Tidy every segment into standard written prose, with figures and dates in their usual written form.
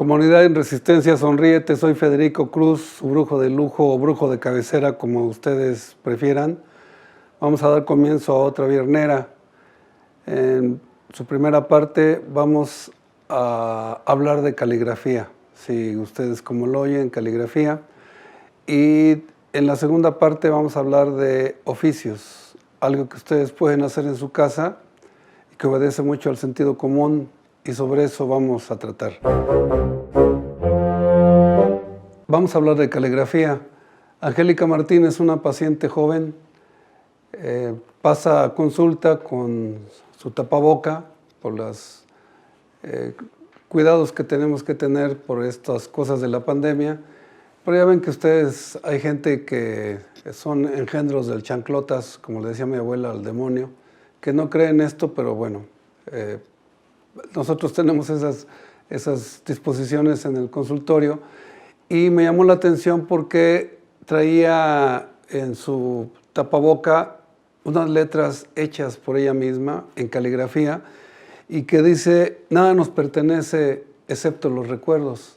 Comunidad en Resistencia, sonríete, soy Federico Cruz, su brujo de lujo o brujo de cabecera, como ustedes prefieran. Vamos a dar comienzo a otra viernera. En su primera parte vamos a hablar de caligrafía, si ustedes como lo oyen, caligrafía. Y en la segunda parte vamos a hablar de oficios, algo que ustedes pueden hacer en su casa y que obedece mucho al sentido común, y sobre eso vamos a tratar. Vamos a hablar de caligrafía. Angélica Martínez, una paciente joven, pasa a consulta con su tapaboca por los cuidados que tenemos que tener por estas cosas de la pandemia. Pero ya ven que ustedes, hay gente que son engendros del chanclotas, como le decía mi abuela, al demonio, que no creen esto, pero bueno, nosotros tenemos esas disposiciones en el consultorio. Y me llamó la atención porque traía en su tapaboca unas letras hechas por ella misma en caligrafía y que dice: nada nos pertenece excepto los recuerdos.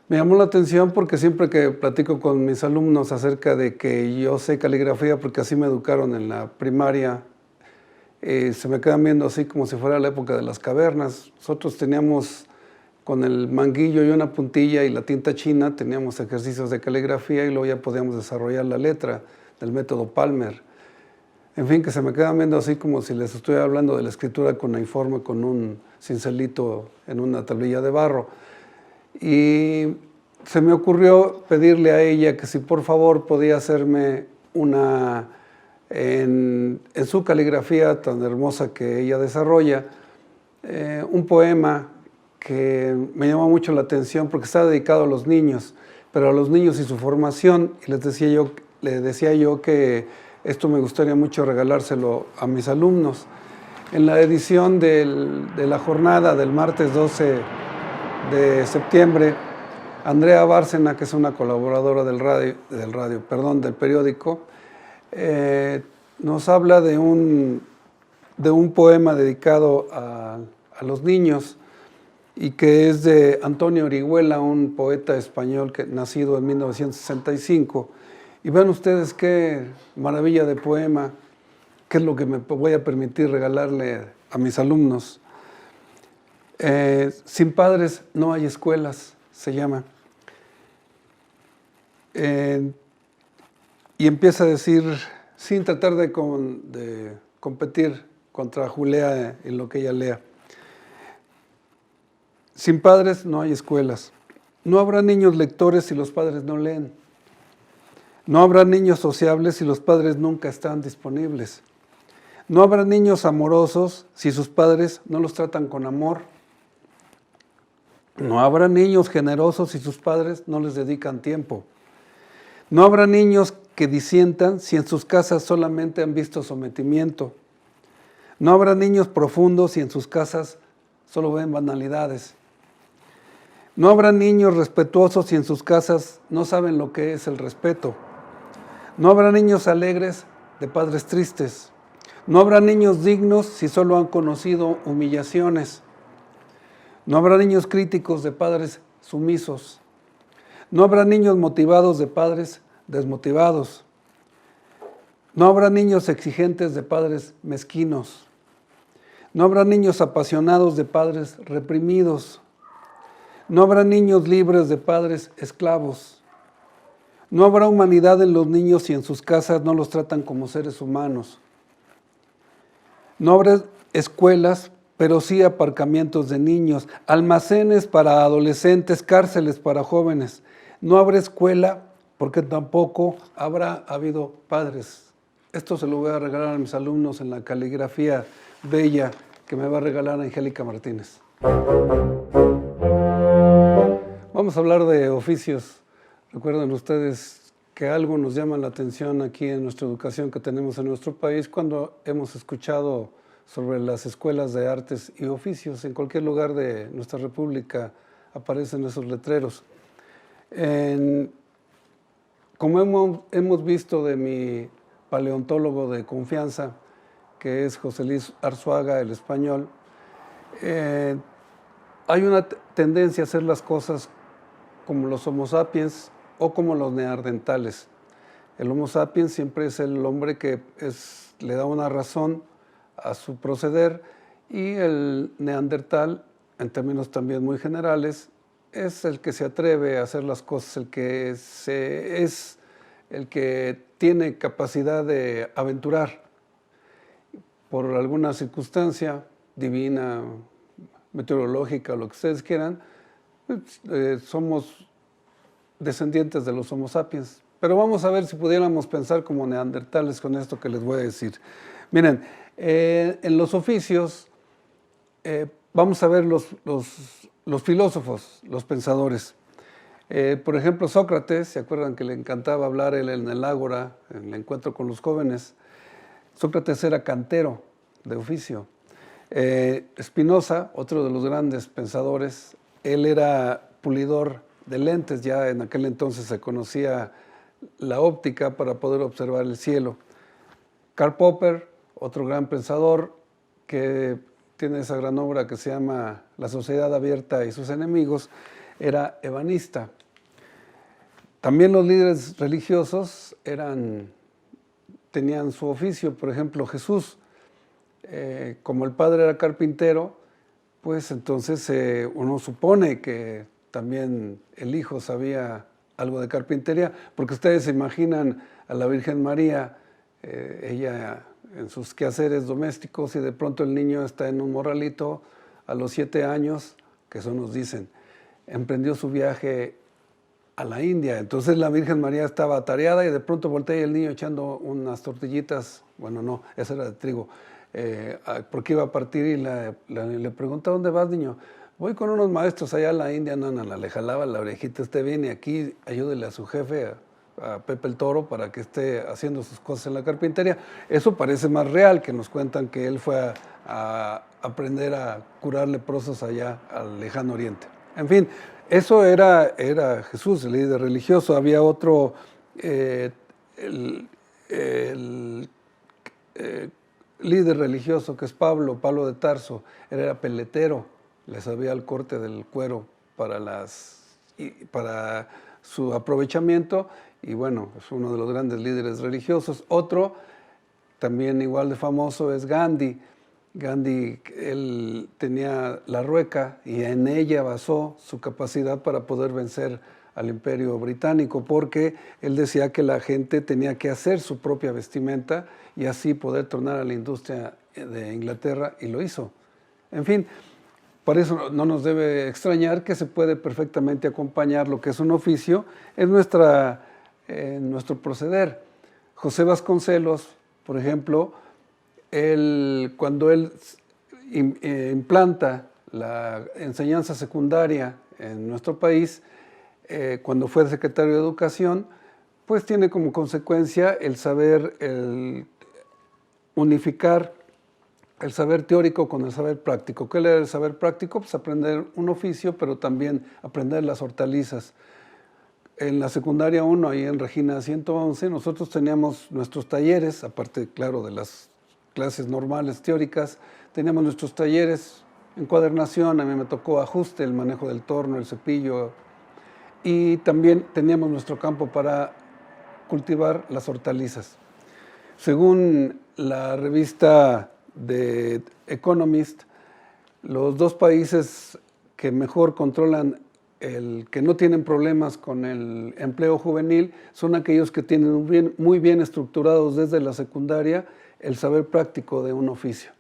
Me llamó la atención porque siempre que platico con mis alumnos acerca de que yo sé caligrafía, porque así me educaron en la primaria, se me quedan viendo así como si fuera la época de las cavernas. Nosotros teníamos con el manguillo y una puntilla y la tinta china, teníamos ejercicios de caligrafía y luego ya podíamos desarrollar la letra del método Palmer. En fin, que se me quedan viendo así como si les estuviera hablando de la escritura cuneiforme con un cincelito en una tablilla de barro. Y se me ocurrió pedirle a ella que si por favor podía hacerme una, en su caligrafía tan hermosa que ella desarrolla, un poema que me llamó mucho la atención porque está dedicado a los niños, pero a los niños y su formación, y le decía yo que esto me gustaría mucho regalárselo a mis alumnos. En la edición de la jornada del martes 12 de septiembre, Andrea Bárcena, que es una colaboradora del periódico, nos habla de un poema dedicado a los niños, y que es de Antonio Orihuela, un poeta español nacido en 1965. Y vean ustedes qué maravilla de poema, qué es lo que me voy a permitir regalarle a mis alumnos. Sin padres no hay escuelas, se llama. Y empieza a decir, sin tratar de competir contra Julia en lo que ella lea: sin padres no hay escuelas. No habrá niños lectores si los padres no leen. No habrá niños sociables si los padres nunca están disponibles. No habrá niños amorosos si sus padres no los tratan con amor. No habrá niños generosos si sus padres no les dedican tiempo. No habrá niños que disientan si en sus casas solamente han visto sometimiento. No habrá niños profundos si en sus casas solo ven banalidades. No habrá niños respetuosos si en sus casas no saben lo que es el respeto. No habrá niños alegres de padres tristes. No habrá niños dignos si solo han conocido humillaciones. No habrá niños críticos de padres sumisos. No habrá niños motivados de padres desmotivados. No habrá niños exigentes de padres mezquinos. No habrá niños apasionados de padres reprimidos. No habrá niños libres de padres esclavos. No habrá humanidad en los niños si en sus casas no los tratan como seres humanos. No habrá escuelas, pero sí aparcamientos de niños, almacenes para adolescentes, cárceles para jóvenes. No habrá escuela porque tampoco habrá habido padres. Esto se lo voy a regalar a mis alumnos en la caligrafía bella que me va a regalar Angélica Martínez. Vamos a hablar de oficios. Recuerden ustedes que algo nos llama la atención aquí en nuestra educación que tenemos en nuestro país cuando hemos escuchado sobre las escuelas de artes y oficios. En cualquier lugar de nuestra república aparecen esos letreros. Como hemos visto de mi paleontólogo de confianza, que es José Luis Arzuaga, el español, hay una tendencia a hacer las cosas como los Homo sapiens o como los neandertales. El Homo sapiens siempre es el hombre que le da una razón a su proceder, y el neandertal, en términos también muy generales, es el que se atreve a hacer las cosas, es el que tiene capacidad de aventurar por alguna circunstancia divina, meteorológica, lo que ustedes quieran. Somos descendientes de los Homo sapiens. Pero vamos a ver si pudiéramos pensar como neandertales con esto que les voy a decir. Miren, en los oficios vamos a ver los filósofos, los pensadores. Por ejemplo, Sócrates, ¿se acuerdan que le encantaba hablar él en el ágora, en el encuentro con los jóvenes? Sócrates era cantero de oficio. Spinoza, otro de los grandes pensadores, él era pulidor de lentes, ya en aquel entonces se conocía la óptica para poder observar el cielo. Karl Popper, otro gran pensador que tiene esa gran obra que se llama La sociedad abierta y sus enemigos, era ebanista. También los líderes religiosos tenían su oficio. Por ejemplo, Jesús, como el padre era carpintero, pues entonces uno supone que también el hijo sabía algo de carpintería, porque ustedes se imaginan a la Virgen María, ella en sus quehaceres domésticos, y de pronto el niño está en un morralito a los 7 años, que eso nos dicen, emprendió su viaje a la India. Entonces la Virgen María estaba atareada y de pronto voltea y el niño echando unas tortillitas, bueno, no, esa era de trigo, porque iba a partir, y le pregunta: ¿dónde vas, niño? Voy con unos maestros allá a la India. No, le jalaba la orejita: usted viene aquí, ayúdele a su jefe, a Pepe el Toro, para que esté haciendo sus cosas en la carpintería. Eso parece más real, que nos cuentan que él fue a aprender a curar leprosos allá al lejano oriente. En fin, eso era Jesús, el líder religioso. Había otro, líder religioso, que es Pablo de Tarso. Él era peletero, le sabía el corte del cuero para su aprovechamiento, y bueno, es uno de los grandes líderes religiosos. Otro, también igual de famoso, es Gandhi. Gandhi, él tenía la rueca y en ella basó su capacidad para poder vencer al Imperio Británico, porque él decía que la gente tenía que hacer su propia vestimenta y así poder tornar a la industria de Inglaterra, y lo hizo. En fin, por eso no nos debe extrañar que se puede perfectamente acompañar lo que es un oficio en nuestro proceder. José Vasconcelos, por ejemplo, cuando él implanta la enseñanza secundaria en nuestro país, cuando fue secretario de Educación, pues tiene como consecuencia el saber unificar el saber teórico con el saber práctico. ¿Qué era el saber práctico? Pues aprender un oficio, pero también aprender las hortalizas. En la secundaria 1, ahí en Regina 111, nosotros teníamos nuestros talleres, aparte, claro, de las clases normales teóricas, teníamos nuestros talleres, encuadernación, a mí me tocó ajuste, el manejo del torno, el cepillo, y también teníamos nuestro campo para cultivar las hortalizas. Según la revista de Economist, los 2 países que mejor controlan que no tienen problemas con el empleo juvenil son aquellos que tienen muy bien estructurados desde la secundaria el saber práctico de un oficio.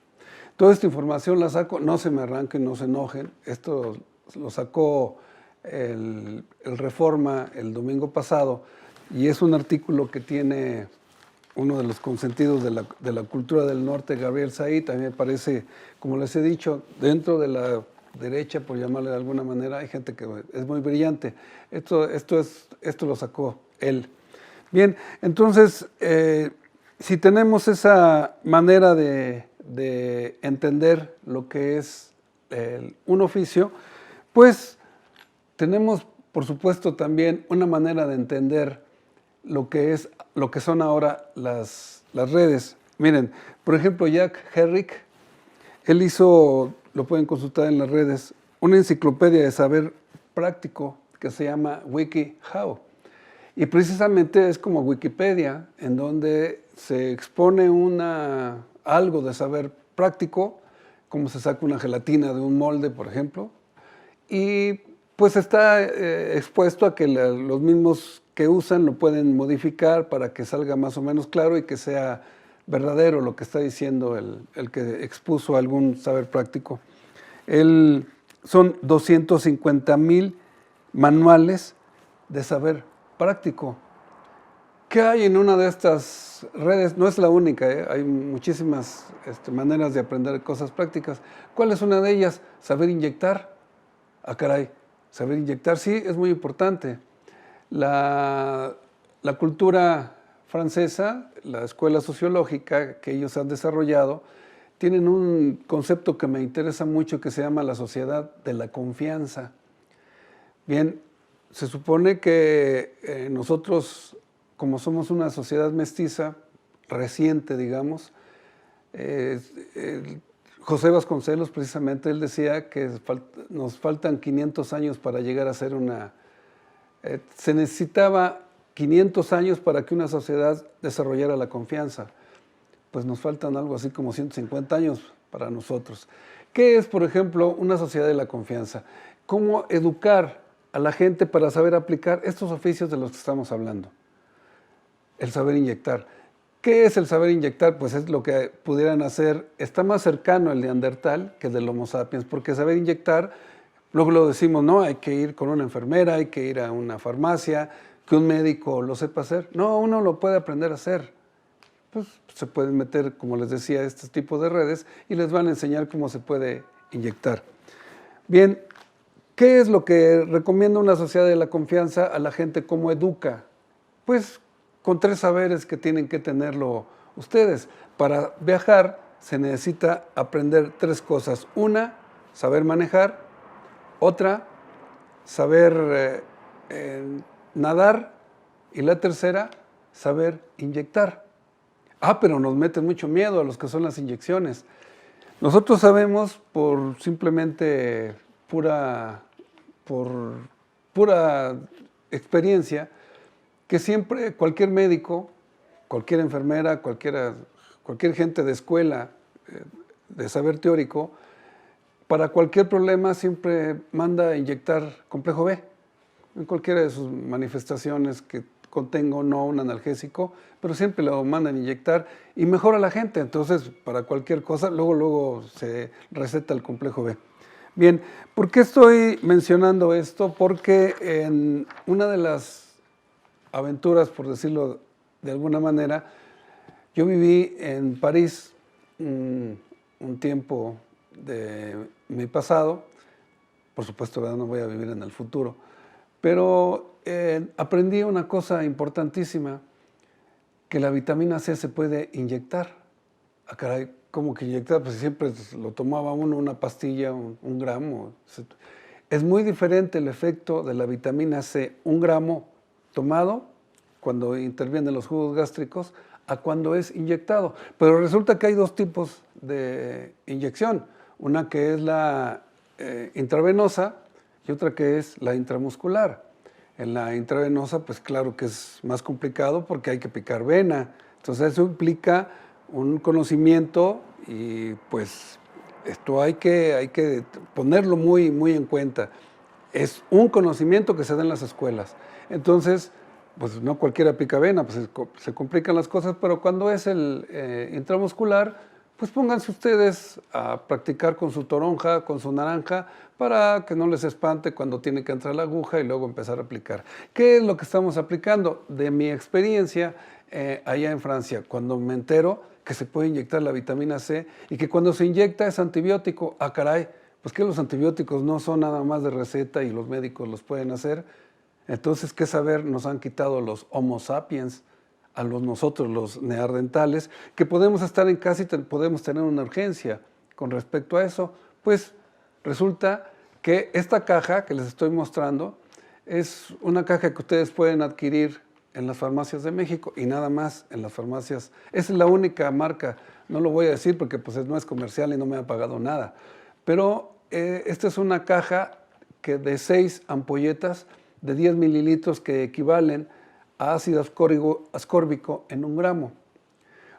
Toda esta información la saco, no se me arranquen, no se enojen, esto lo sacó el Reforma el domingo pasado, y es un artículo que tiene uno de los consentidos de la cultura del norte, Gabriel Said. A mí me parece, como les he dicho, dentro de la derecha, por llamarle de alguna manera, hay gente que es muy brillante. Esto lo sacó él. Bien, entonces, si tenemos esa manera de entender lo que es un oficio, pues tenemos, por supuesto, también una manera de entender lo que son ahora las redes. Miren, por ejemplo, Jack Herrick, él hizo, lo pueden consultar en las redes, una enciclopedia de saber práctico que se llama WikiHow. Y precisamente es como Wikipedia, en donde se expone algo de saber práctico, cómo se saca una gelatina de un molde, por ejemplo, y pues está expuesto a que los mismos que usan lo pueden modificar para que salga más o menos claro y que sea verdadero lo que está diciendo el que expuso algún saber práctico. Son 250,000 manuales de saber práctico. ¿Qué hay en una de estas redes? No es la única, hay muchísimas maneras de aprender cosas prácticas. ¿Cuál es una de ellas? Saber inyectar. Ah, caray, saber inyectar, sí, es muy importante. La cultura francesa, la escuela sociológica que ellos han desarrollado, tienen un concepto que me interesa mucho que se llama la sociedad de la confianza. Bien, se supone que nosotros, como somos una sociedad mestiza, reciente, digamos, José Vasconcelos, precisamente, él decía que nos faltan 500 años para llegar a ser se necesitaba 500 años para que una sociedad desarrollara la confianza. Pues nos faltan algo así como 150 años para nosotros. ¿Qué es, por ejemplo, una sociedad de la confianza? ¿Cómo educar a la gente para saber aplicar estos oficios de los que estamos hablando? El saber inyectar. ¿Qué es el saber inyectar? Pues es lo que pudieran hacer, está más cercano el neandertal que el del Homo sapiens, porque saber inyectar, luego lo decimos, no, hay que ir con una enfermera, hay que ir a una farmacia, que un médico lo sepa hacer. No, uno lo puede aprender a hacer. Pues se pueden meter, como les decía, este tipo de redes y les van a enseñar cómo se puede inyectar. Bien, ¿qué es lo que recomienda una sociedad de la confianza a la gente? ¿Cómo educa? Pues con 3 saberes que tienen que tenerlo ustedes. Para viajar se necesita aprender 3 cosas. Una, saber manejar. Otra, saber nadar. Y la tercera, saber inyectar. Ah, pero nos meten mucho miedo a los que son las inyecciones. Nosotros sabemos por simplemente pura experiencia que siempre cualquier médico, cualquier enfermera, cualquier gente de escuela de saber teórico, para cualquier problema siempre manda a inyectar complejo B en cualquiera de sus manifestaciones que contenga o no un analgésico, pero siempre lo mandan a inyectar y mejora la gente. Entonces, para cualquier cosa, luego se receta el complejo B. Bien, ¿por qué estoy mencionando esto? Porque en una de las aventuras, por decirlo de alguna manera, yo viví en París un tiempo de mi pasado, por supuesto, no voy a vivir en el futuro, pero aprendí una cosa importantísima, que la vitamina C se puede inyectar. Ah, caray, ¿cómo que inyectar? Pues siempre lo tomaba uno, una pastilla, un gramo. Es muy diferente el efecto de la vitamina C, 1 gramo tomado, cuando intervienen los jugos gástricos, a cuando es inyectado. Pero resulta que hay 2 tipos de inyección. Una que es la intravenosa y otra que es la intramuscular. En la intravenosa, pues claro que es más complicado porque hay que picar vena. Entonces eso implica un conocimiento y pues esto hay que ponerlo muy en cuenta. Es un conocimiento que se da en las escuelas. Entonces, pues no cualquiera pica vena, pues se complican las cosas, pero cuando es el intramuscular, pues pónganse ustedes a practicar con su toronja, con su naranja, para que no les espante cuando tiene que entrar la aguja y luego empezar a aplicar. ¿Qué es lo que estamos aplicando? De mi experiencia allá en Francia, cuando me entero que se puede inyectar la vitamina C y que cuando se inyecta es antibiótico, ah caray, pues que los antibióticos no son nada más de receta y los médicos los pueden hacer. Entonces, ¿qué saber nos han quitado los Homo sapiens? A nosotros, los neandertales, que podemos estar en casa y podemos tener una urgencia. Con respecto a eso, pues resulta que esta caja que les estoy mostrando es una caja que ustedes pueden adquirir en las farmacias de México y nada más en las farmacias. Esa es la única marca, no lo voy a decir porque pues no es comercial y no me ha pagado nada, pero esta es una caja que de 6 ampolletas de 10 mililitros que equivalen a ácido ascórbico en 1 gramo.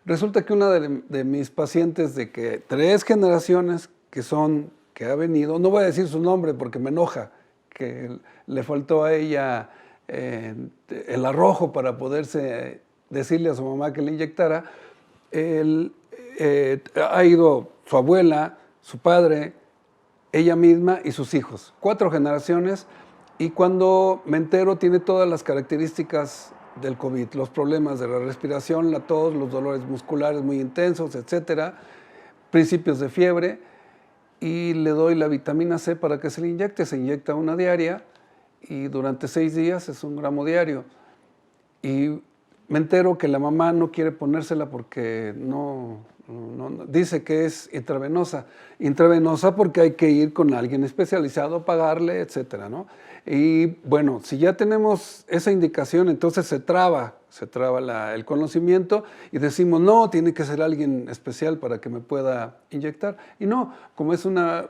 Resulta que una de mis pacientes de que 3 generaciones que ha venido, no voy a decir su nombre porque me enoja, que le faltó a ella el arrojo para poderse decirle a su mamá que le inyectara. Ha ido su abuela, su padre, ella misma y sus hijos. 4 generaciones, y cuando me entero tiene todas las características del COVID, los problemas de la respiración, la tos, los dolores musculares muy intensos, etcétera, principios de fiebre, y le doy la vitamina C para que se le inyecte. Se inyecta una diaria y durante 6 días es 1 gramo diario. Y me entero que la mamá no quiere ponérsela porque dice que es intravenosa. Intravenosa porque hay que ir con alguien especializado, pagarle, etcétera, ¿no? Y bueno, si ya tenemos esa indicación, entonces se traba el conocimiento y decimos, no, tiene que ser alguien especial para que me pueda inyectar. Y no, como es una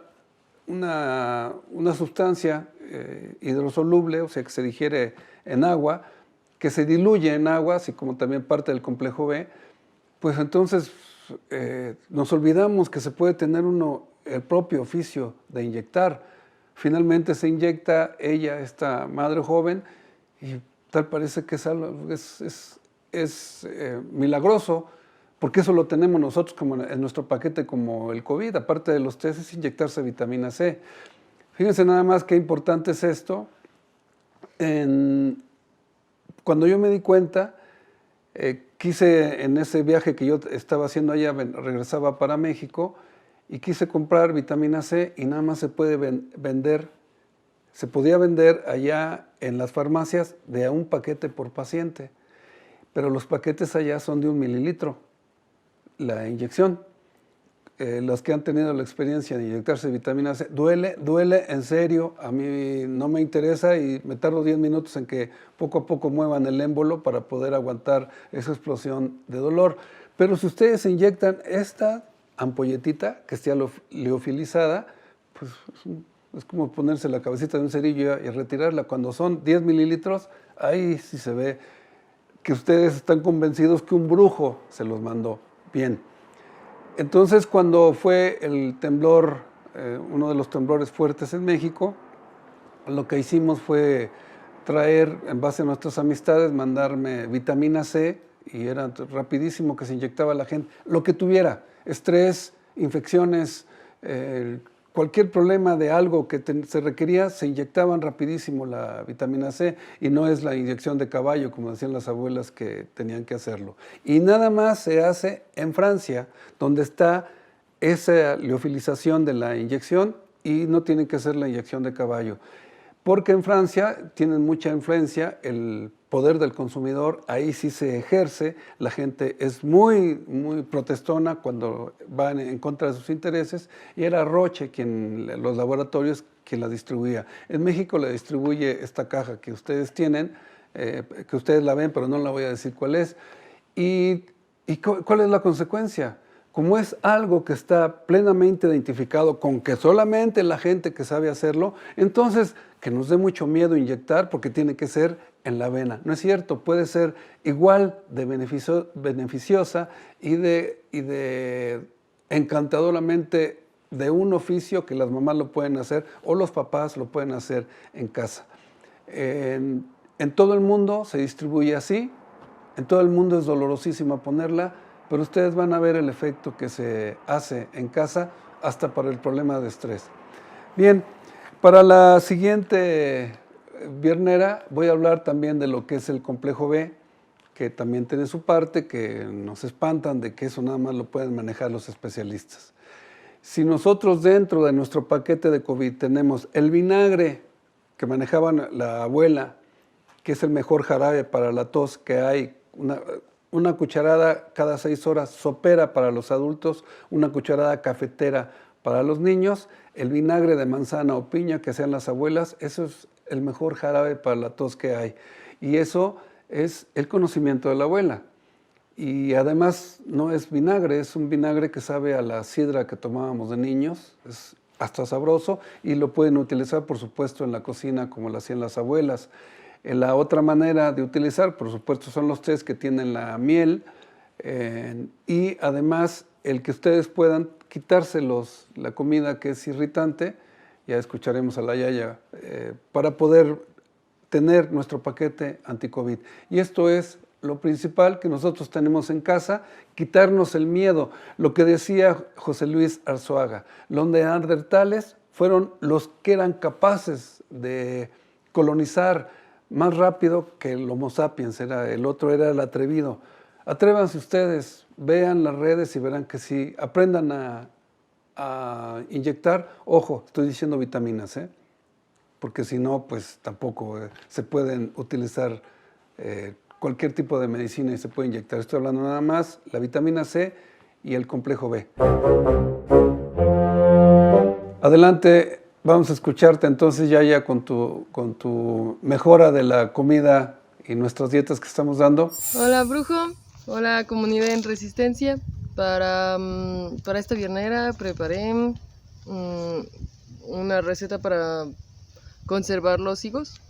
sustancia hidrosoluble, o sea, que se digiere en agua, que se diluye en agua, así como también parte del complejo B, pues entonces nos olvidamos que se puede tener el propio oficio de inyectar. Finalmente se inyecta ella, esta madre joven, y tal parece que es milagroso, porque eso lo tenemos nosotros como en nuestro paquete como el COVID, aparte de los test, es inyectarse vitamina C. Fíjense nada más qué importante es esto. Cuando yo me di cuenta, quise, en ese viaje que yo estaba haciendo allá, regresaba para México, y quise comprar vitamina C y nada más se podía vender allá en las farmacias de 1 paquete por paciente, pero los paquetes allá son de 1 mililitro, la inyección. Los que han tenido la experiencia de inyectarse vitamina C, duele en serio, a mí no me interesa y me tardo 10 minutos en que poco a poco muevan el émbolo para poder aguantar esa explosión de dolor. Pero si ustedes se inyectan esta ampolletita que está liofilizada, pues es como ponerse la cabecita de un cerillo y retirarla. Cuando son 10 mililitros, ahí sí se ve que ustedes están convencidos que un brujo se los mandó. Bien. Entonces, cuando fue el temblor, uno de los temblores fuertes en México, lo que hicimos fue traer, en base a nuestras amistades, mandarme vitamina C, y era rapidísimo que se inyectaba la gente, lo que tuviera, estrés, infecciones, cualquier problema de algo que se requería, se inyectaban rapidísimo la vitamina C, y no es la inyección de caballo, como decían las abuelas que tenían que hacerlo. Y nada más se hace en Francia, donde está esa liofilización de la inyección, y no tienen que hacer la inyección de caballo. Porque en Francia tienen mucha influencia, el poder del consumidor, ahí sí se ejerce, la gente es muy protestona cuando van en contra de sus intereses, y era Roche, los laboratorios, quien la distribuía. En México la distribuye esta caja que ustedes tienen, que ustedes la ven, pero no la voy a decir cuál es. ¿Y cuál es la consecuencia? Como es algo que está plenamente identificado con que solamente la gente que sabe hacerlo, entonces que nos dé mucho miedo inyectar porque tiene que ser en la vena. No es cierto, puede ser igual de beneficiosa y de encantadoramente de un oficio que las mamás lo pueden hacer o los papás lo pueden hacer en casa. En todo el mundo se distribuye así, en todo el mundo es dolorosísima ponerla, pero ustedes van a ver el efecto que se hace en casa hasta para el problema de estrés. Bien, para la siguiente viernera voy a hablar también de lo que es el complejo B, que también tiene su parte, que nos espantan de que eso nada más lo pueden manejar los especialistas. Si nosotros dentro de nuestro paquete de COVID tenemos el vinagre que manejaban la abuela, que es el mejor jarabe para la tos que hay, una cucharada cada 6 horas sopera para los adultos, una cucharada cafetera para los niños, el vinagre de manzana o piña que hacían las abuelas, eso es el mejor jarabe para la tos que hay. Y eso es el conocimiento de la abuela. Y además no es vinagre, es un vinagre que sabe a la sidra que tomábamos de niños, es hasta sabroso, y lo pueden utilizar, por supuesto, en la cocina como lo hacían las abuelas. La otra manera de utilizar, por supuesto, son los tés que tienen la miel, y además el que ustedes puedan quitarse la comida que es irritante, ya escucharemos a la Yaya, para poder tener nuestro paquete anti-COVID. Y esto es lo principal que nosotros tenemos en casa, quitarnos el miedo. Lo que decía José Luis Arzuaga, los neandertales fueron los que eran capaces de colonizar más rápido que el Homo sapiens, el otro era el atrevido. Atrévanse ustedes, vean las redes y verán que sí, aprendan a inyectar, ojo, estoy diciendo vitaminas, porque si no, pues tampoco se pueden utilizar cualquier tipo de medicina y se puede inyectar. Estoy hablando nada más la vitamina C y el complejo B. Adelante, vamos a escucharte entonces ya con tu mejora de la comida y nuestras dietas que estamos dando. Hola brujo, hola comunidad en resistencia. Para esta viernera preparé una receta para conservar los higos,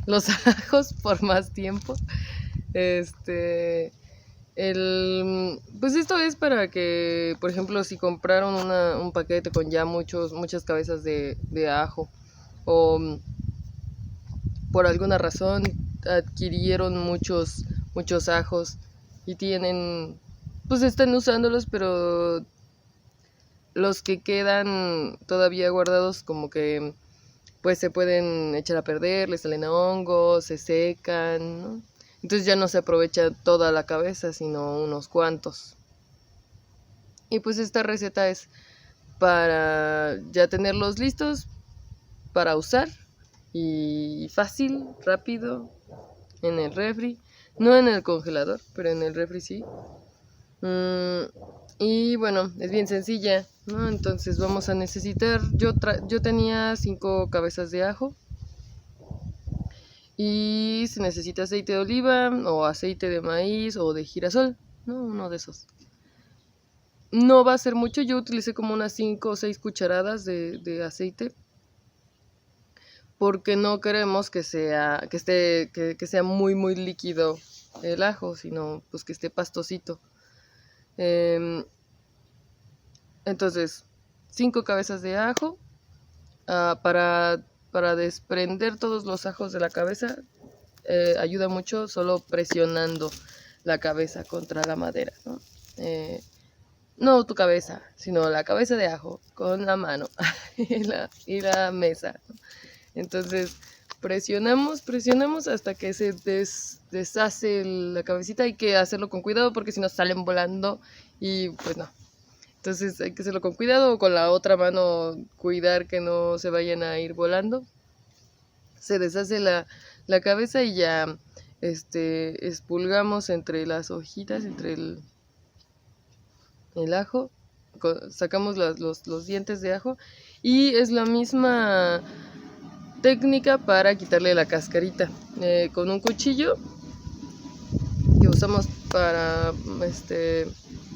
los ajos por más tiempo. Pues esto es para que, por ejemplo, si compraron un paquete con ya muchas cabezas de ajo, o por alguna razón adquirieron muchos ajos y pues están usándolos, pero los que quedan todavía guardados como que pues se pueden echar a perder, les salen hongos, se secan, ¿no? Entonces ya no se aprovecha toda la cabeza, sino unos cuantos. Y pues esta receta es para ya tenerlos listos para usar, y fácil, rápido, en el refri, no en el congelador, pero en el refri sí. Y bueno, es bien sencilla, ¿no? Entonces vamos a necesitar, yo tenía 5 cabezas de ajo, y se necesita aceite de oliva o aceite de maíz o de girasol, ¿no? Uno de esos. No va a ser mucho, yo utilicé como unas 5 o 6 cucharadas de aceite, porque no queremos que sea muy líquido el ajo, sino pues que esté pastosito. Entonces 5 cabezas de ajo. Para desprender todos los ajos de la cabeza, ayuda mucho solo presionando la cabeza contra la madera, ¿no? No tu cabeza, sino la cabeza de ajo con la mano y la mesa, ¿no? Entonces presionamos hasta que se deshace la cabecita. Hay que hacerlo con cuidado porque si no salen volando y pues no. Entonces hay que hacerlo con cuidado, o con la otra mano cuidar que no se vayan a ir volando. Se deshace la cabeza y ya expulgamos entre las hojitas, entre el ajo, sacamos los dientes de ajo, y es la misma técnica para quitarle la cascarita. Con un cuchillo que usamos para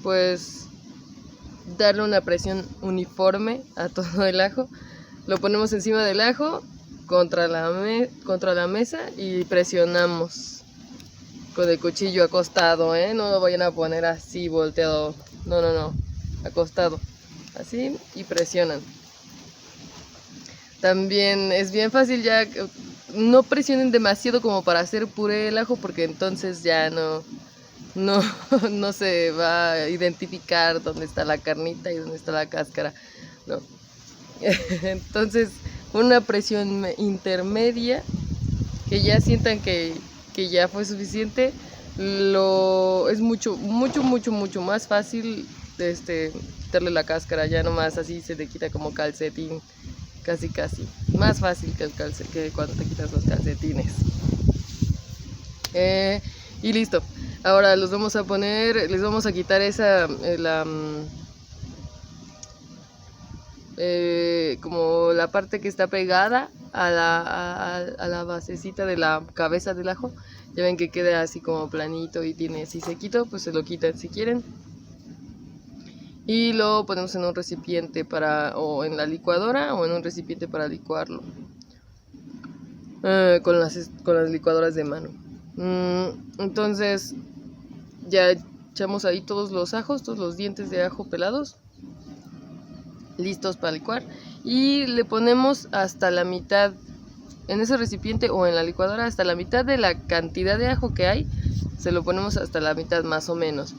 pues darle una presión uniforme a todo el ajo, lo ponemos encima del ajo contra la mesa y presionamos con el cuchillo acostado, no lo vayan a poner así volteado, no, acostado, así, y presionan. También es bien fácil, ya no presionen demasiado como para hacer puré el ajo, porque entonces ya no se va a identificar dónde está la carnita y dónde está la cáscara, ¿no? Entonces una presión intermedia, que ya sientan que ya fue suficiente, es mucho más fácil quitarle la cáscara. Ya nomás así se te quita como calcetín, casi más fácil que cuando te quitas los calcetines. Y listo. Ahora les vamos a quitar como la parte que está pegada a la basecita de la cabeza del ajo. Ya ven que queda así como planito y tiene así sequito, pues se lo quitan si quieren. y lo ponemos en un recipiente o en la licuadora o en un recipiente para licuarlo con las licuadoras de mano. Entonces ya echamos ahí todos los ajos, todos los dientes de ajo pelados, listos para licuar, y le ponemos hasta la mitad en ese recipiente o en la licuadora, hasta la mitad de la cantidad de ajo que hay, se lo ponemos hasta la mitad más o menos.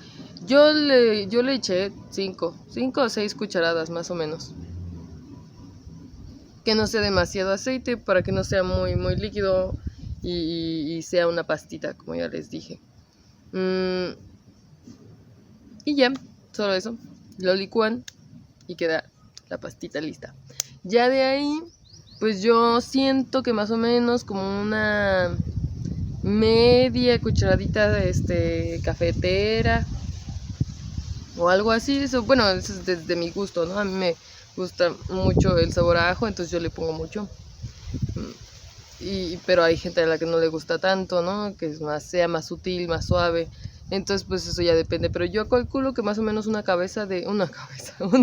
Yo le eché 5 o 6 cucharadas más o menos. Que no sea demasiado aceite para que no sea muy, muy líquido y sea una pastita, como ya les dije. Y ya, solo eso. Lo licúan y queda la pastita lista. Ya de ahí, pues yo siento que más o menos como una media cucharadita de cafetera o algo así. Eso, bueno, eso es desde mi gusto, ¿no? A mí me gusta mucho el sabor a ajo, entonces yo le pongo mucho. Pero hay gente a la que no le gusta tanto, ¿no? Que sea más sutil, más suave. Entonces, pues eso ya depende. Pero yo calculo que más o menos un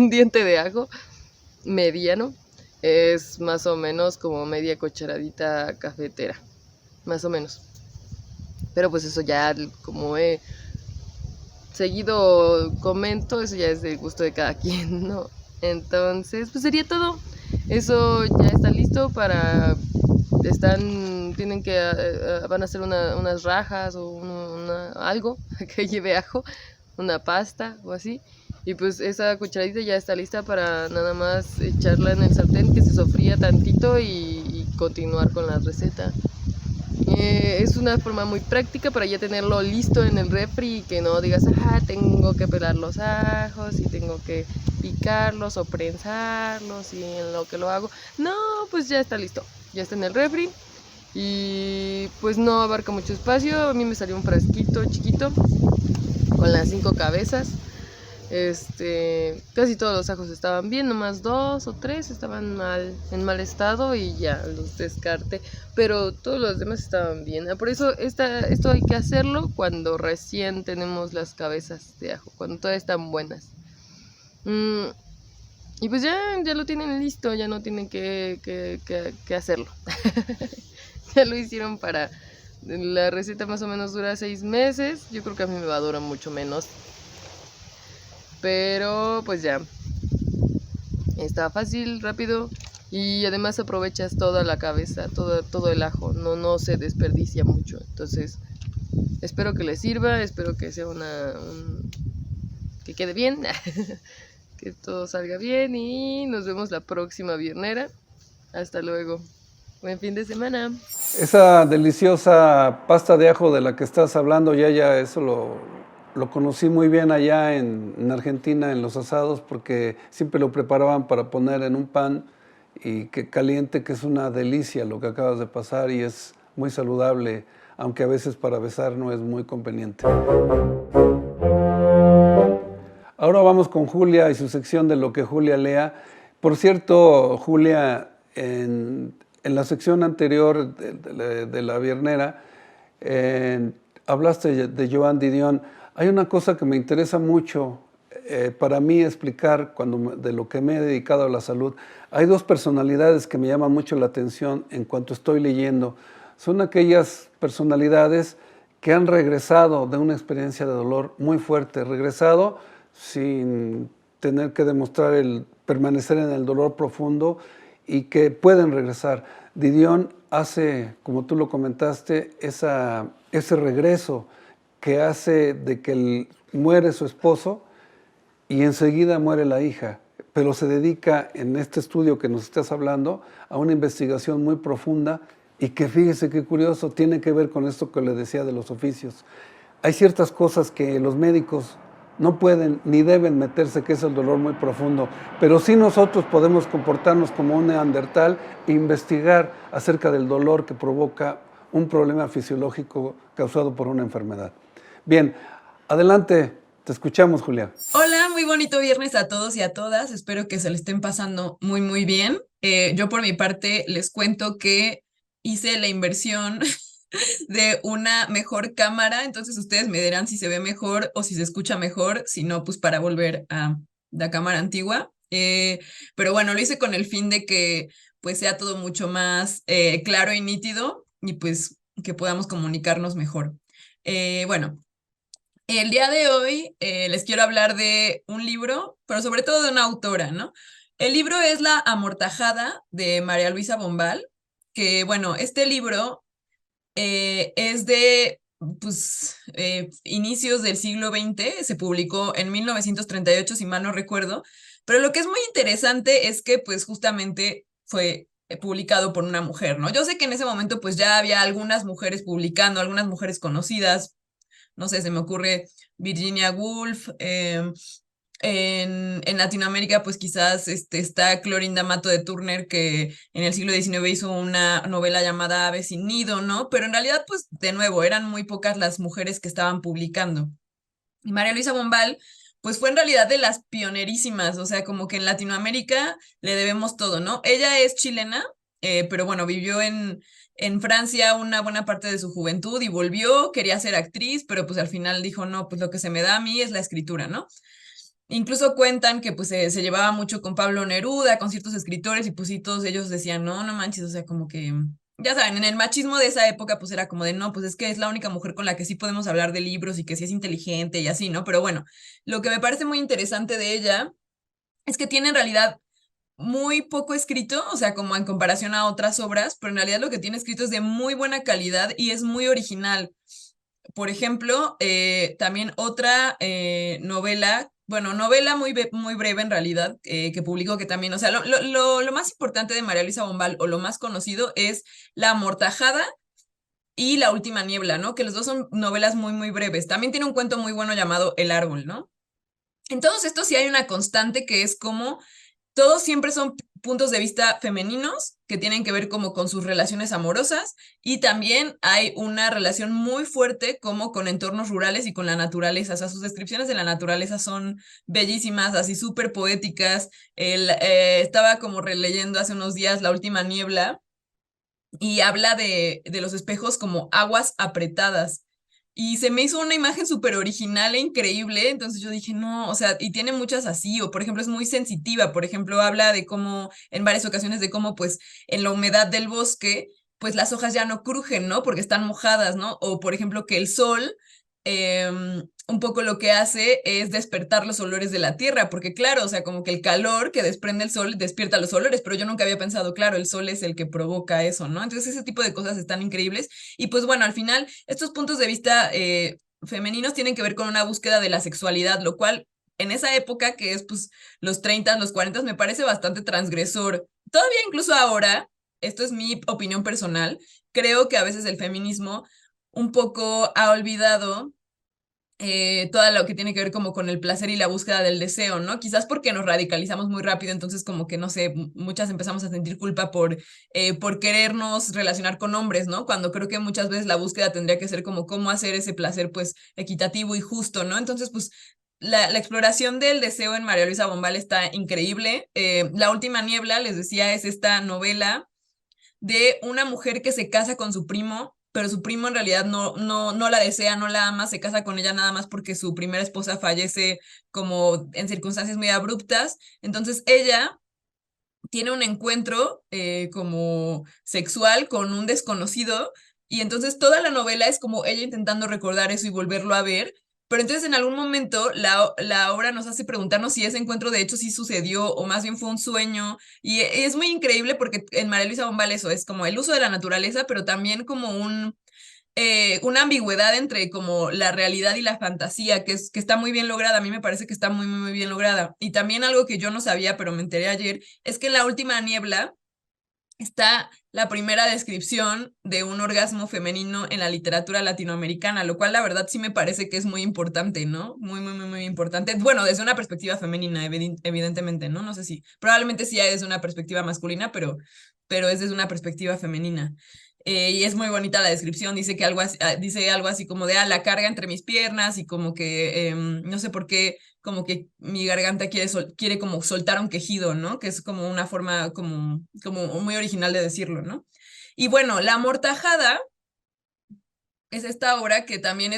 diente de ajo mediano es más o menos como media cucharadita cafetera. Más o menos. Pero pues eso ya, como he seguido comento, eso ya es del gusto de cada quien, ¿no? Entonces, pues sería todo. Eso ya está listo para... van a hacer unas rajas o algo que lleve ajo, una pasta o así. Y pues esa cucharadita ya está lista para nada más echarla en el sartén, que se sofría tantito y continuar con la receta. Es una forma muy práctica para ya tenerlo listo en el refri y que no digas, tengo que pelar los ajos y tengo que picarlos o prensarlos y en lo que lo hago. No, pues ya está listo, ya está en el refri y pues no abarca mucho espacio. A mí me salió un frasquito chiquito con las 5 cabezas. Casi todos los ajos estaban bien, nomás 2 o 3 estaban en mal estado y ya los descarté, pero todos los demás estaban bien. Por eso esto hay que hacerlo cuando recién tenemos las cabezas de ajo, cuando todas están buenas. Y pues ya lo tienen listo, ya no tienen que hacerlo. Ya lo hicieron para... La receta más o menos dura 6 meses, yo creo que a mí me va a durar mucho menos. Pero pues ya, está fácil, rápido y además aprovechas toda la cabeza, todo el ajo, no se desperdicia mucho. Entonces, espero que les sirva, espero que sea que quede bien, que todo salga bien y nos vemos la próxima viernera. Hasta luego. Buen fin de semana. Esa deliciosa pasta de ajo de la que estás hablando, eso lo conocí muy bien allá en Argentina, en los asados, porque siempre lo preparaban para poner en un pan y que caliente, que es una delicia lo que acabas de pasar y es muy saludable, aunque a veces para besar no es muy conveniente. Ahora vamos con Julia y su sección de lo que Julia lea. Por cierto, Julia, en la sección anterior de la viernera, hablaste de Joan Didion. Hay una cosa que me interesa mucho para mí explicar de lo que me he dedicado a la salud. Hay 2 personalidades que me llaman mucho la atención en cuanto estoy leyendo. Son aquellas personalidades que han regresado de una experiencia de dolor muy fuerte, regresado sin tener que demostrar permanecer en el dolor profundo y que pueden regresar. Didion hace, como tú lo comentaste, ese regreso que hace de que muere su esposo y enseguida muere la hija, pero se dedica en este estudio que nos estás hablando a una investigación muy profunda y que, fíjese qué curioso, tiene que ver con esto que le decía de los oficios. Hay ciertas cosas que los médicos no pueden ni deben meterse, que es el dolor muy profundo, pero sí nosotros podemos comportarnos como un neandertal e investigar acerca del dolor que provoca un problema fisiológico causado por una enfermedad. Bien, adelante, te escuchamos, Julia. Hola, muy bonito viernes a todos y a todas. Espero que se le estén pasando muy, muy bien. Yo por mi parte les cuento que hice la inversión de una mejor cámara, entonces ustedes me dirán si se ve mejor o si se escucha mejor, si no, pues para volver a la cámara antigua. Pero bueno, lo hice con el fin de que pues sea todo mucho más claro y nítido y pues que podamos comunicarnos mejor. Bueno, el día de hoy les quiero hablar de un libro, pero sobre todo de una autora, ¿no? El libro es La Amortajada de María Luisa Bombal, que bueno, este libro es de pues, inicios del siglo XX, se publicó en 1938, si mal no recuerdo, pero lo que es muy interesante es que pues justamente fue publicado por una mujer, ¿no? Yo sé que en ese momento pues ya había algunas mujeres publicando, algunas mujeres conocidas, no sé, se me ocurre Virginia Woolf, en Latinoamérica, pues quizás está Clorinda Mato de Turner, que en el siglo XIX hizo una novela llamada Ave sin nido, ¿no? Pero en realidad, pues de nuevo, eran muy pocas las mujeres que estaban publicando. Y María Luisa Bombal, pues fue en realidad de las pionerísimas, o sea, como que en Latinoamérica le debemos todo, ¿no? Ella es chilena, pero bueno, vivió en Francia una buena parte de su juventud y volvió, quería ser actriz, pero pues al final dijo, no, pues lo que se me da a mí es la escritura, ¿no? Incluso cuentan que pues se llevaba mucho con Pablo Neruda, con ciertos escritores, y pues sí, todos ellos decían, no, no manches, o sea, como que, ya saben, en el machismo de esa época pues era como de, no, pues es que es la única mujer con la que sí podemos hablar de libros y que sí es inteligente y así, ¿no? Pero bueno, lo que me parece muy interesante de ella es que tiene en realidad muy poco escrito, o sea, como en comparación a otras obras, pero en realidad lo que tiene escrito es de muy buena calidad y es muy original. Por ejemplo, también otra novela, bueno, novela muy breve en realidad, que publicó que también, o sea, lo más importante de María Luisa Bombal o lo más conocido es La Amortajada y La Última Niebla, ¿no? Que los dos son novelas muy breves. También tiene un cuento muy bueno llamado El Árbol, ¿no? En todos estos sí hay una constante que es como todos siempre son puntos de vista femeninos que tienen que ver como con sus relaciones amorosas y también hay una relación muy fuerte como con entornos rurales y con la naturaleza. O sea, sus descripciones de la naturaleza son bellísimas, así súper poéticas. Estaba como releyendo hace unos días La Última Niebla y habla de los espejos como aguas apretadas. Y se me hizo una imagen súper original e increíble, entonces yo dije, no, o sea, y tiene muchas así, o por ejemplo es muy sensitiva, por ejemplo habla de cómo, en varias ocasiones, de cómo pues en la humedad del bosque, pues las hojas ya no crujen, ¿no? Porque están mojadas, ¿no? O por ejemplo que el sol, un poco lo que hace es despertar los olores de la tierra, porque claro, o sea, como que el calor que desprende el sol despierta los olores, pero yo nunca había pensado, claro, el sol es el que provoca eso, ¿no? Entonces ese tipo de cosas están increíbles. Y pues bueno, al final, estos puntos de vista femeninos tienen que ver con una búsqueda de la sexualidad, lo cual en esa época, que es pues los 30, los 40, me parece bastante transgresor. Todavía incluso ahora, esto es mi opinión personal, creo que a veces el feminismo un poco ha olvidado todo lo que tiene que ver como con el placer y la búsqueda del deseo, ¿no? Quizás porque nos radicalizamos muy rápido, entonces como que, no sé, muchas empezamos a sentir culpa por querernos relacionar con hombres, ¿no? Cuando creo que muchas veces la búsqueda tendría que ser como cómo hacer ese placer pues equitativo y justo, ¿no? Entonces pues la exploración del deseo en María Luisa Bombal está increíble. La Última Niebla, les decía, es esta novela de una mujer que se casa con su primo, pero su primo en realidad no la desea, no la ama, se casa con ella nada más porque su primera esposa fallece como en circunstancias muy abruptas. Entonces ella tiene un encuentro como sexual con un desconocido y entonces toda la novela es como ella intentando recordar eso y volverlo a ver. Pero entonces en algún momento la obra nos hace preguntarnos si ese encuentro de hecho sí sucedió o más bien fue un sueño. Y es muy increíble porque en María Luisa Bombal eso es como el uso de la naturaleza, pero también como una ambigüedad entre como la realidad y la fantasía, que está muy bien lograda. A mí me parece que está muy bien lograda. Y también algo que yo no sabía, pero me enteré ayer, es que en La Última Niebla está la primera descripción de un orgasmo femenino en la literatura latinoamericana, lo cual la verdad sí me parece que es muy importante, ¿no? Muy importante. Bueno, desde una perspectiva femenina, evidentemente, ¿no? No sé si, probablemente sí hay desde una perspectiva masculina, pero es desde una perspectiva femenina. Y es muy bonita la descripción, dice que dice algo así como de, la carga entre mis piernas y como que, no sé por qué, como que mi garganta quiere como soltar un quejido, ¿no? Que es como una forma como muy original de decirlo, ¿no? Y bueno, La Amortajada es esta obra que también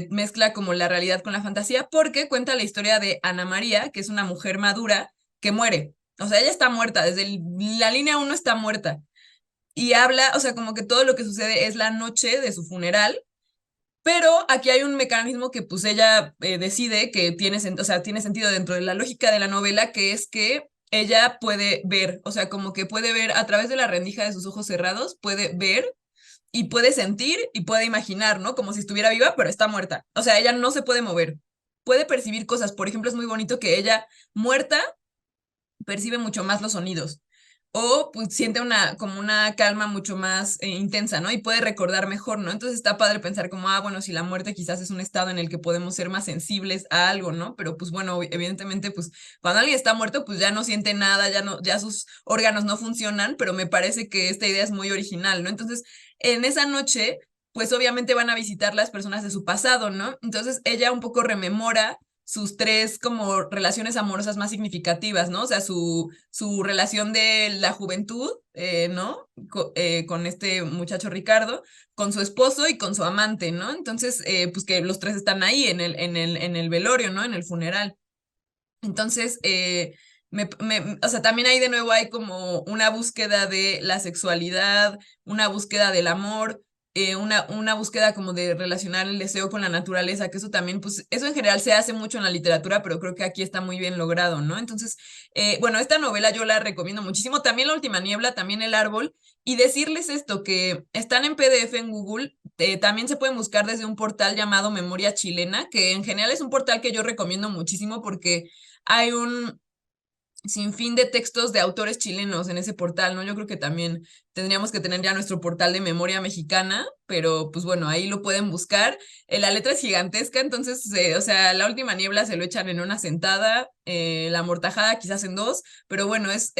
mezcla como la realidad con la fantasía, porque cuenta la historia de Ana María, que es una mujer madura que muere. O sea, ella está muerta, la línea uno está muerta. Y habla, o sea, como que todo lo que sucede es la noche de su funeral, pero aquí hay un mecanismo que pues ella decide que o sea, tiene sentido dentro de la lógica de la novela, que es que ella puede ver, o sea, como que puede ver a través de la rendija de sus ojos cerrados, puede ver y puede sentir y puede imaginar, ¿no? Como si estuviera viva, pero está muerta. O sea, ella no se puede mover. Puede percibir cosas. Por ejemplo, es muy bonito que ella, muerta, percibe mucho más los sonidos. O pues siente como una calma mucho más intensa, ¿no? Y puede recordar mejor, ¿no? Entonces está padre pensar como, bueno, si la muerte quizás es un estado en el que podemos ser más sensibles a algo, ¿no? Pero pues bueno, evidentemente, pues cuando alguien está muerto, pues ya no siente nada, ya sus órganos no funcionan, pero me parece que esta idea es muy original, ¿no? Entonces, en esa noche, pues obviamente van a visitar las personas de su pasado, ¿no? Entonces ella un poco rememora sus tres como relaciones amorosas más significativas, ¿no? O sea, su relación de la juventud, ¿no? Con este muchacho Ricardo, con su esposo y con su amante, ¿no? Entonces, pues que los tres están ahí en el velorio, ¿no? En el funeral. Entonces, o sea, también ahí de nuevo hay como una búsqueda de la sexualidad, una búsqueda del amor, una búsqueda como de relacionar el deseo con la naturaleza, que eso también, pues, eso en general se hace mucho en la literatura, pero creo que aquí está muy bien logrado, ¿no? Entonces, bueno, esta novela yo la recomiendo muchísimo, también La Última Niebla, también El Árbol, y decirles esto, que están en PDF en Google, también se pueden buscar desde un portal llamado Memoria Chilena, que en general es un portal que yo recomiendo muchísimo porque hay un sinfín de textos de autores chilenos en ese portal, ¿no? Yo creo que también tendríamos que tener ya nuestro portal de memoria mexicana, pero pues bueno, ahí lo pueden buscar. La letra es gigantesca, entonces, o sea, La Última Niebla se lo echan en una sentada, La Amortajada quizás en dos, pero bueno, es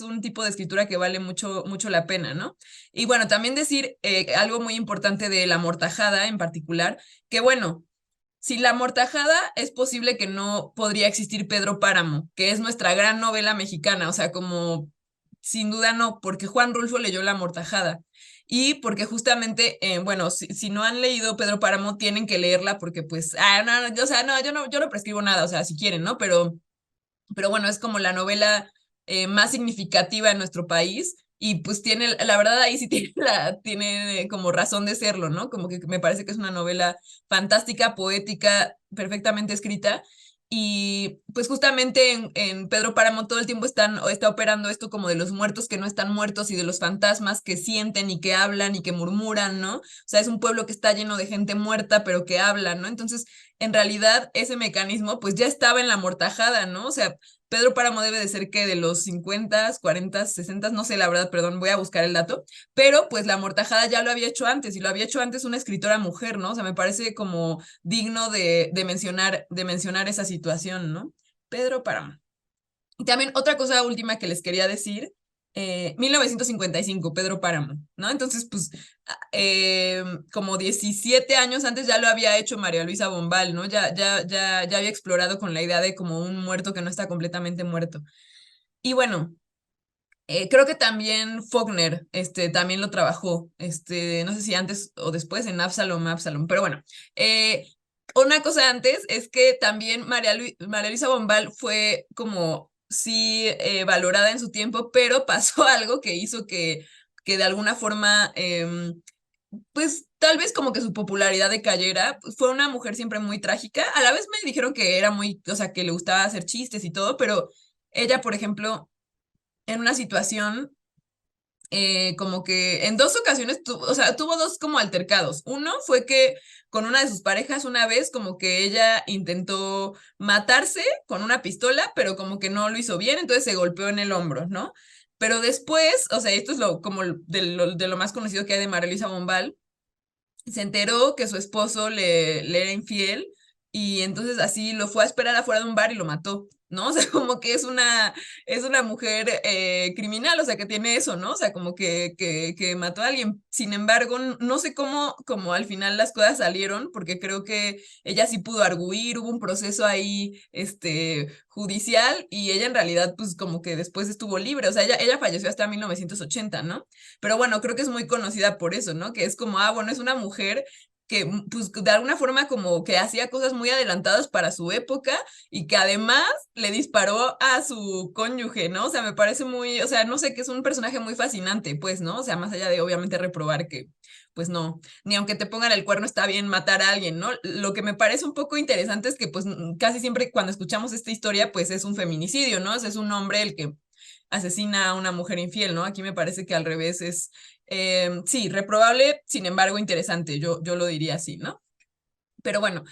un tipo de escritura que vale mucho, mucho la pena, ¿no? Y bueno, también decir algo muy importante de La Amortajada en particular, que bueno, si La Amortajada es posible que no podría existir Pedro Páramo, que es nuestra gran novela mexicana, o sea, como sin duda no, porque Juan Rulfo leyó La Amortajada y porque justamente, bueno, si no han leído Pedro Páramo, tienen que leerla porque pues, no, o sea, no, yo no prescribo nada, o sea, si quieren, ¿no? Pero bueno, es como la novela más significativa en nuestro país y pues tiene, la verdad ahí sí tiene como razón de serlo, ¿no? Como que me parece que es una novela fantástica, poética, perfectamente escrita. Y pues justamente en Pedro Páramo todo el tiempo está operando esto como de los muertos que no están muertos y de los fantasmas que sienten y que hablan y que murmuran, ¿no? O sea, es un pueblo que está lleno de gente muerta, pero que habla, ¿no? Entonces, en realidad, ese mecanismo pues ya estaba en La Amortajada, ¿no? O sea, Pedro Páramo debe de ser que de los 50, 40, 60, no sé la verdad, perdón, voy a buscar el dato, pero pues La Amortajada ya lo había hecho antes y lo había hecho antes una escritora mujer, ¿no? O sea, me parece como digno de mencionar esa situación, ¿no? Pedro Páramo. Y también otra cosa última que les quería decir, 1955, Pedro Páramo, ¿no? Entonces, pues, como 17 años antes ya lo había hecho María Luisa Bombal, ¿no? Ya había explorado con la idea de como un muerto que no está completamente muerto. Y bueno, creo que también Faulkner, también lo trabajó, no sé si antes o después en Absalom, pero bueno, una cosa antes es que también María Luisa Bombal fue como sí valorada en su tiempo, pero pasó algo que hizo que de alguna forma, pues tal vez como que su popularidad decayera. Fue una mujer siempre muy trágica. A la vez me dijeron que era muy, o sea, que le gustaba hacer chistes y todo, pero ella, por ejemplo, en una situación como que en dos ocasiones, o sea, tuvo dos como altercados. Uno fue que con una de sus parejas una vez como que ella intentó matarse con una pistola, pero como que no lo hizo bien, entonces se golpeó en el hombro, ¿no? Pero después, o sea, esto es como de lo más conocido que hay de María Luisa Bombal, se enteró que su esposo le era infiel y entonces así lo fue a esperar afuera de un bar y lo mató, ¿no? O sea, como que es una mujer criminal, o sea, que tiene eso, ¿no? O sea, como que mató a alguien. Sin embargo, no sé cómo al final las cosas salieron, porque creo que ella sí pudo arguir, hubo un proceso ahí, judicial, y ella en realidad, pues como que después estuvo libre, o sea, ella falleció hasta 1980, ¿no? Pero bueno, creo que es muy conocida por eso, ¿no? Que es como, bueno, es una mujer que pues de alguna forma como que hacía cosas muy adelantadas para su época y que además le disparó a su cónyuge, ¿no? O sea, me parece muy, o sea, no sé, que es un personaje muy fascinante, pues, ¿no? O sea, más allá de obviamente reprobar que, pues no, ni aunque te pongan el cuerno está bien matar a alguien, ¿no? Lo que me parece un poco interesante es que pues casi siempre cuando escuchamos esta historia, pues es un feminicidio, ¿no? O sea, es un hombre el que asesina a una mujer infiel, ¿no? Aquí me parece que al revés es, sí, reprobable, sin embargo interesante, yo lo diría así, ¿no? Pero bueno,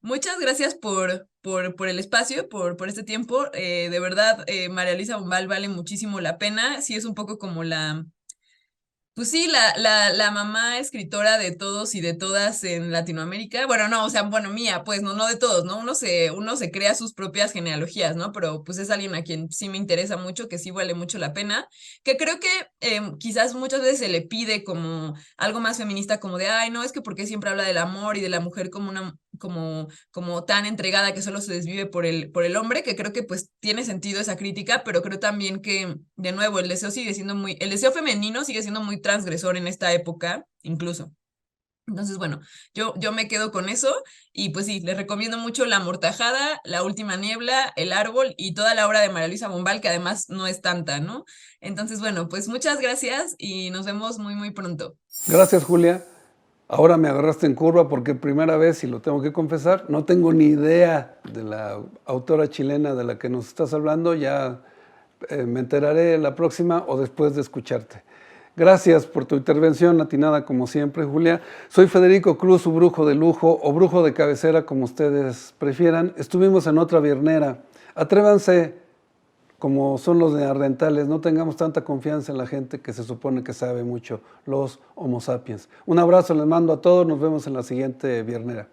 muchas gracias por el espacio, por este tiempo. De verdad, María Luisa Bombal vale muchísimo la pena. Sí, es un poco como pues sí, la mamá escritora de todos y de todas en Latinoamérica. Bueno, no, o sea, bueno, mía, pues no de todos, ¿no? Uno se crea sus propias genealogías, ¿no? Pero pues es alguien a quien sí me interesa mucho, que sí vale mucho la pena, que creo que quizás muchas veces se le pide como algo más feminista, como de, ay, no, es que porque siempre habla del amor y de la mujer como como tan entregada que solo se desvive por el hombre, que creo que pues tiene sentido esa crítica, pero creo también que, de nuevo, el deseo femenino sigue siendo muy transgresor en esta época, incluso. Entonces, bueno, yo me quedo con eso y pues sí, les recomiendo mucho La Amortajada, La Última Niebla, El Árbol y toda la obra de María Luisa Bombal, que además no es tanta, ¿no? Entonces, bueno, pues muchas gracias y nos vemos muy, muy pronto. Gracias, Julia. Ahora me agarraste en curva porque primera vez, y lo tengo que confesar, no tengo ni idea de la autora chilena de la que nos estás hablando. Ya me enteraré la próxima o después de escucharte. Gracias por tu intervención atinada como siempre, Julia. Soy Federico Cruz, su brujo de lujo o brujo de cabecera, como ustedes prefieran. Estuvimos en otra viernera. Atrévanse, como son los neandertales, no tengamos tanta confianza en la gente que se supone que sabe mucho, los Homo sapiens. Un abrazo les mando a todos, nos vemos en la siguiente viernera.